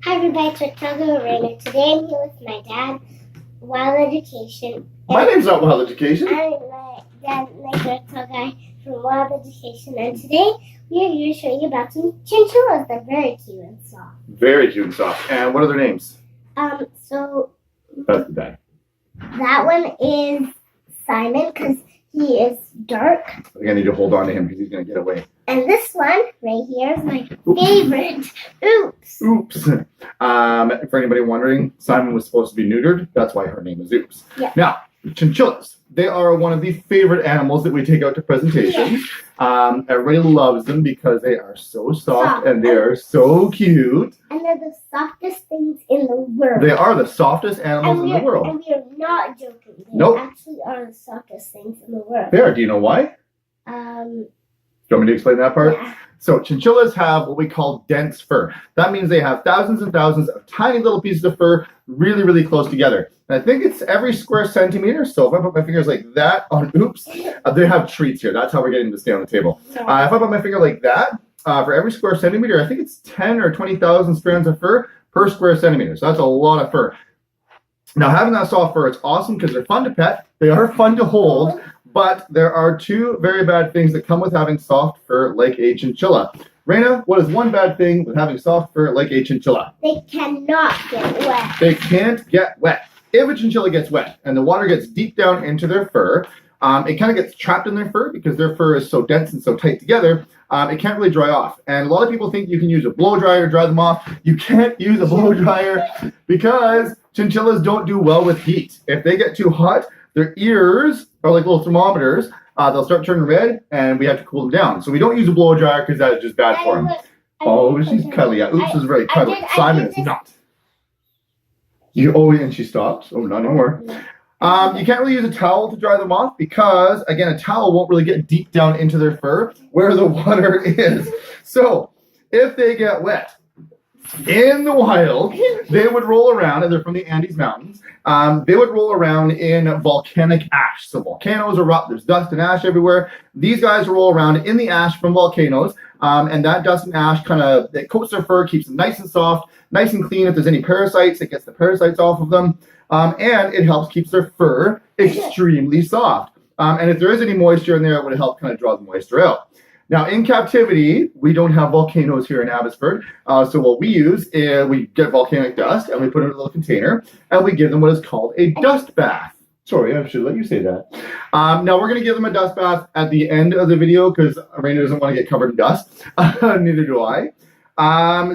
Hi everybody, it's Reptile Raina. Today I'm here with my dad, Wild Education. My name's not Wild Education. I'm my dad, like Reptile guy from Wild Education. And today we are here to show you about some chinchillas. They're very cute and soft. Very cute and soft. And what are their names? So That's the dad. that one is Simon because he is dark. I think I need to hold on to him because he's going to get away. And this one right here is my favorite. Oops. Oops. For anybody wondering, Simon was supposed to be neutered. That's why her name is Oops. Yeah. Now, chinchillas. They are one of the favorite animals that we take out to presentations. Yeah. Everybody loves them because they are so soft and they are so cute. And they're the softest things in the world. They are the softest animals in the world. And we are not joking. They actually are the softest things in the world. They are. Do you know why? Do you want me to explain that part? Yeah. So chinchillas have what we call dense fur. That means they have thousands and thousands of tiny little pieces of fur really, really close together. And I think it's every square centimeter. So if I put my fingers like that on Oops, they have treats here. That's how we're getting this down on the table. If I put my finger like that, for every square centimeter, I think it's 10 or 20,000 strands of fur per square centimeter. So that's a lot of fur. Now, having that soft fur, it's awesome because they're fun to pet. They are fun to hold. But there are two very bad things that come with having soft fur like a chinchilla. Raina, what is one bad thing with having soft fur like a chinchilla? They cannot get wet. They can't get wet. If a chinchilla gets wet and the water gets deep down into their fur, it kind of gets trapped in their fur because their fur is so dense and so tight together, it can't really dry off. And a lot of people think you can use a blow dryer to dry them off. You can't use a blow dryer because chinchillas don't do well with heat. If they get too hot, their ears are like little thermometers. They'll start turning red, and we have to cool them down. So we don't use a blow dryer because that is just bad for them. Oh, she's cuddly. Yeah, Oops is very cuddly. Simon is not. And she stopped. Oh, not anymore. You can't really use a towel to dry them off because, again, a towel won't really get deep down into their fur where the water is. So if they get wet in the wild, they would roll around, and they're from the Andes Mountains. They would roll around in volcanic ash. So volcanoes erupt, there's dust and ash everywhere. These guys roll around in the ash from volcanoes, and that dust and ash it coats their fur, keeps them nice and soft, nice and clean. If there's any parasites, it gets the parasites off of them, and it helps keep their fur extremely soft. And if there is any moisture in there, it would help kind of draw the moisture out. Now, in captivity, we don't have volcanoes here in Abbotsford. So what we use is we get volcanic dust and we put it in a little container and we give them what is called a dust bath. Sorry, I should let you say that. Now, we're going to give them a dust bath at the end of the video because Raina doesn't want to get covered in dust. Neither do I.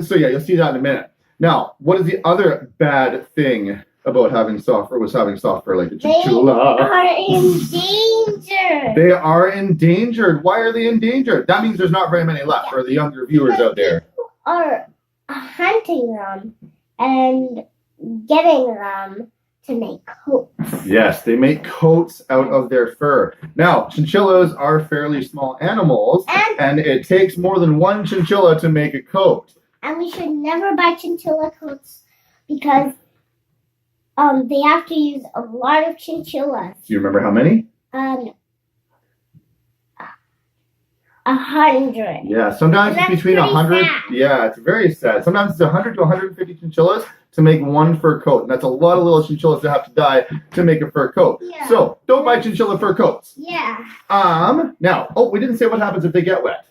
So yeah, you'll see that in a minute. Now, what is the other bad thing about having soft fur like a chinchilla? They are endangered. They are endangered. Why are they endangered? That means there's not very many left for the younger viewers out there. People are hunting them and getting them to make coats. Yes, they make coats out of their fur. Now, chinchillas are fairly small animals, and it takes more than one chinchilla to make a coat. And we should never buy chinchilla coats because they have to use a lot of chinchillas. Do you remember how many? 100. Yeah, sometimes it's between 100. Sad. Yeah, it's very sad. Sometimes it's 100 to 150 chinchillas to make one fur coat. And that's a lot of little chinchillas that have to die to make a fur coat. Yeah. So don't buy chinchilla fur coats. Yeah. Now, we didn't say what happens if they get wet.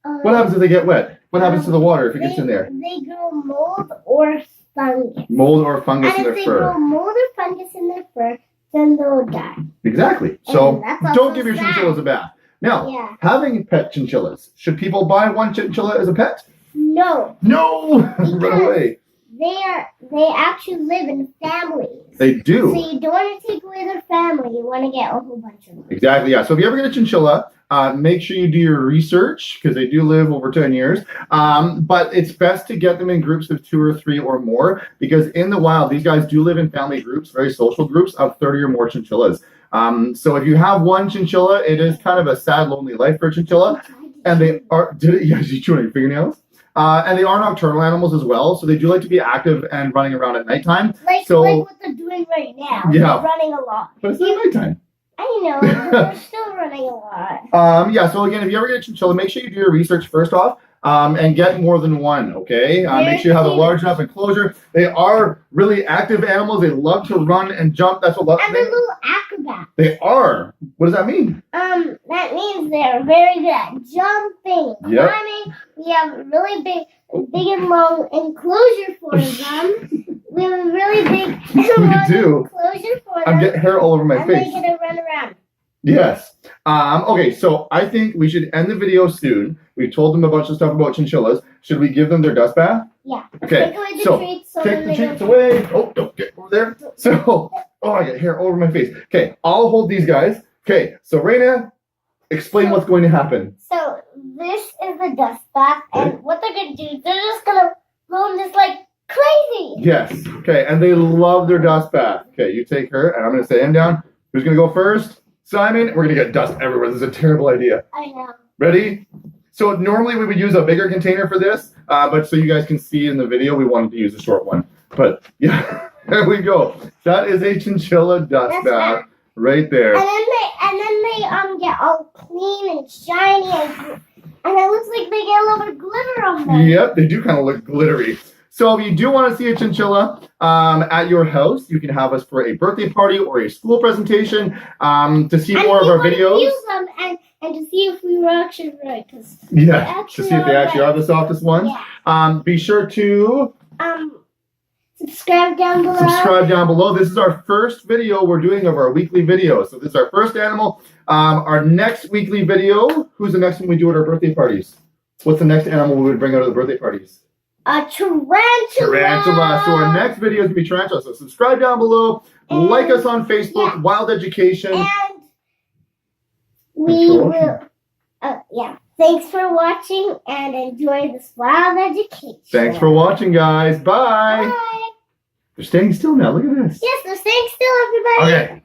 What happens if they get wet? What happens to the water if it gets in there? They grow mold or fungus. Mold or fungus in their fur. And if they grow mold or fungus in their fur, then they'll die. Exactly. So don't give your chinchillas a bath. Now, having pet chinchillas, should people buy one chinchilla as a pet? No. No! Run away. They actually live in families. They do. So you don't want to take away their family. You want to get a whole bunch of them. Exactly, yeah. So if you ever get a chinchilla, make sure you do your research because they do live over 10 years. But it's best to get them in groups of 2 or 3 or more because in the wild, these guys do live in family groups, very social groups of 30 or more chinchillas. So if you have one chinchilla, it is kind of a sad, lonely life for a chinchilla. And they are, yeah, she's chewing on your fingernails. And they are nocturnal animals as well, so they do like to be active and running around at nighttime. Like what they're doing right now. Yeah. They're running a lot. But it's not nighttime. I know, but they're still running a lot. Yeah, so again, if you ever get a chinchilla, make sure you do your research first off. and get more than one, okay? Make sure you have a large enough enclosure. They are really active animals. They love to run and jump. That's what and they're little acrobats. They are. What does that mean? That means they're very good at jumping, Yep. climbing. We have a really big and long enclosure for them. We have a really big and do. enclosure for them. I'm getting hair all over my and face. they're gonna run around. Yes. Okay, so I think we should end the video soon. We've told them a bunch of stuff about chinchillas. Should we give them their dust bath? Yeah. Okay. Take away the So treats. So take the treats away. Oh, don't get over there. So, oh, I got hair all over my face. Okay, I'll hold these guys. Okay, so Raina, explain what's going to happen. So this is the dust bath, and what they're gonna do is they're just gonna roam this like crazy. Yes. Okay, and they love their dust bath. Okay, you take her, and I'm going to set him down. Who's going to go first? Simon. We're going to get dust everywhere. This is a terrible idea. I know. Ready? So normally we would use a bigger container for this, but so you guys can see in the video, we wanted to use a short one. But yeah, there we go. That is a chinchilla dust bath right there. And then they get all clean and shiny, and it looks like they get a little bit of glitter on them. Yep, they do kind of look glittery. So if you do want to see a chinchilla at your house, you can have us for a birthday party or a school presentation to see more of our videos. Use them and to see if we were actually right. Yeah, to see if they actually are the softest ones. Yeah. Be sure to subscribe down below. Subscribe down below. This is our first video we're doing of our weekly video. So this is our first animal. Our next weekly video, who's the next one we do at our birthday parties? What's the next animal we would bring out at the birthday parties? A tarantula. Tarantula. So our next video is going to be tarantula. So subscribe down below. Like us on Facebook, Wild Education. And we will, thanks for watching and enjoy this Wild Education. Thanks for watching, guys. Bye. Bye. They're staying still now. Look at this. Yes, they're staying still, everybody. Okay.